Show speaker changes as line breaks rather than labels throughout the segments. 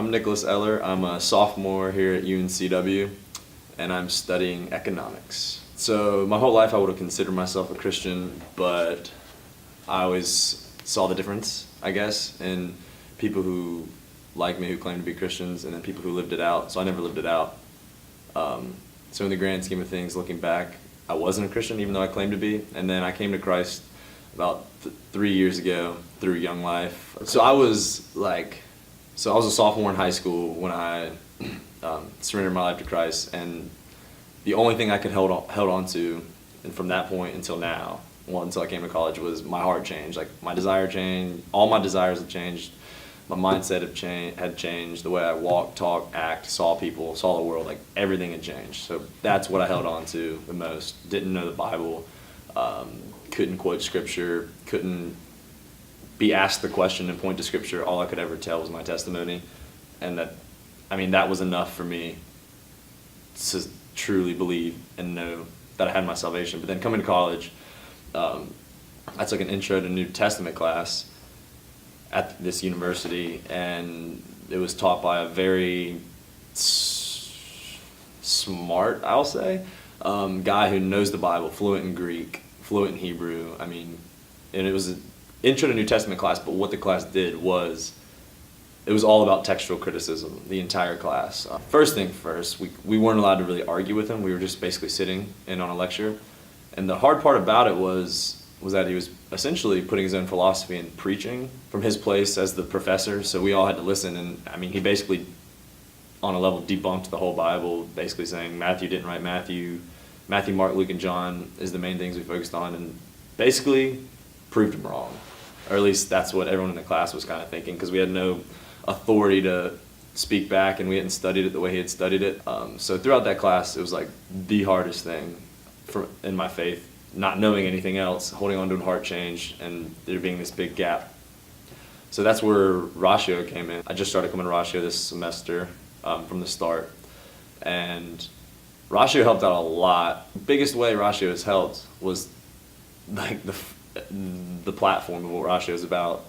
I'm Nicholas Eller. I'm a sophomore here at UNCW, and I'm studying economics. So my whole life I would have considered myself a Christian, but I always saw the difference, I guess, in people who like me who claim to be Christians and then people who lived it out. So I never lived it out. So in the grand scheme of things, looking back, I wasn't a Christian even though I claimed to be. And then I came to Christ about 3 years ago through Young Life. So I was a sophomore in high school when I surrendered my life to Christ, and the only thing I could held on to, and from that point until now, until I came to college, was my heart changed. Like my desire changed, all my desires have changed, my mindset had changed, the way I walked, talked, act, saw people, saw the world, like everything had changed. So that's what I held on to the most. Didn't know the Bible, couldn't quote scripture, couldn't be asked the question and point to scripture. All I could ever tell was my testimony, and that was enough for me to truly believe and know that I had my salvation. But then coming to college, I took an intro to New Testament class at this university, and it was taught by a very smart, I'll say, guy who knows the Bible, fluent in Greek, fluent in Hebrew. And it was an intro to New Testament class, but what the class did was, it was all about textual criticism, the entire class. First thing first, we weren't allowed to really argue with him. We were just basically sitting in on a lecture. And the hard part about it was that he was essentially putting his own philosophy and preaching from his place as the professor. So we all had to listen. And he basically, on a level, debunked the whole Bible, basically saying Matthew didn't write Matthew. Matthew, Mark, Luke, and John is the main things we focused on, and basically proved him wrong. Or at least that's what everyone in the class was kind of thinking, because we had no authority to speak back, and we hadn't studied it the way he had studied it. So throughout that class, it was like the hardest thing in my faith, not knowing anything else, holding on to a heart change, and there being this big gap. So that's where Ratio came in. I just started coming to Ratio this semester from the start, and Ratio helped out a lot. The biggest way Ratio has helped was like the platform of what Ratio is about,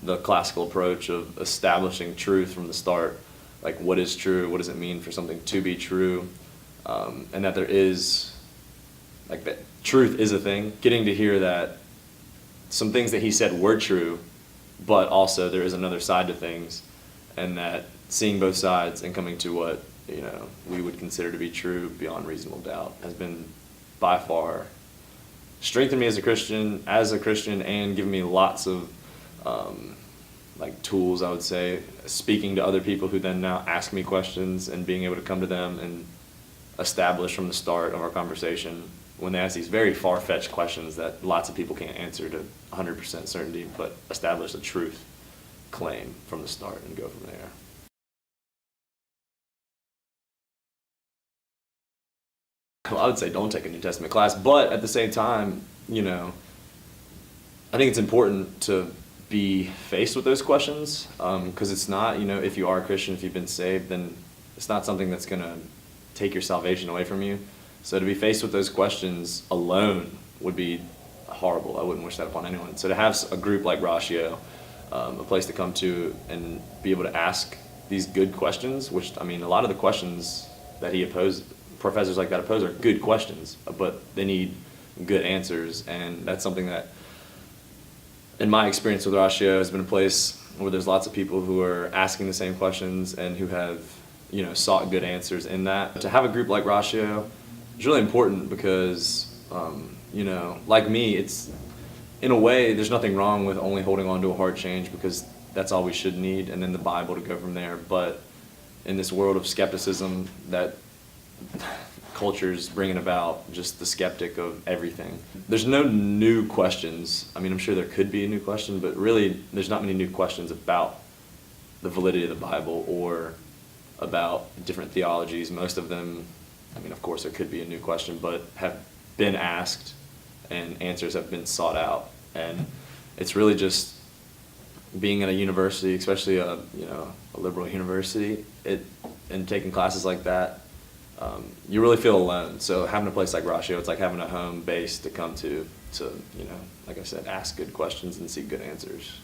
the classical approach of establishing truth from the start. Like, what is true? What does it mean for something to be true? And that there is, like, that truth is a thing. Getting to hear that some things that he said were true, but also there is another side to things, and that seeing both sides and coming to what we would consider to be true beyond reasonable doubt has been by far strengthened me as a Christian, and given me lots of tools, I would say, speaking to other people who then now ask me questions and being able to come to them and establish from the start of our conversation, when they ask these very far-fetched questions that lots of people can't answer to 100% certainty, but establish a truth claim from the start and go from there. Well, I would say don't take a New Testament class, but at the same time, I think it's important to be faced with those questions, because it's not, if you are a Christian, if you've been saved, then it's not something that's going to take your salvation away from you. So to be faced with those questions alone would be horrible. I wouldn't wish that upon anyone. So to have a group like Ratio, a place to come to and be able to ask these good questions, which, a lot of the questions that professors like that oppose are good questions, but they need good answers, and that's something that, in my experience with Ratio, has been a place where there's lots of people who are asking the same questions and who have, sought good answers in that. To have a group like Ratio is really important because, like me, it's, in a way, there's nothing wrong with only holding on to a heart change, because that's all we should need, and then the Bible to go from there. But in this world of skepticism that culture's bringing about, just the skeptic of everything, there's no new questions. I'm sure there could be a new question, but really there's not many new questions about the validity of the Bible or about different theologies. Most of them, of course there could be a new question, but have been asked and answers have been sought out. And it's really just being at a university, especially a liberal university, and taking classes like that, you really feel alone. So having a place like Ratio, it's like having a home base to come to, like I said, ask good questions and seek good answers.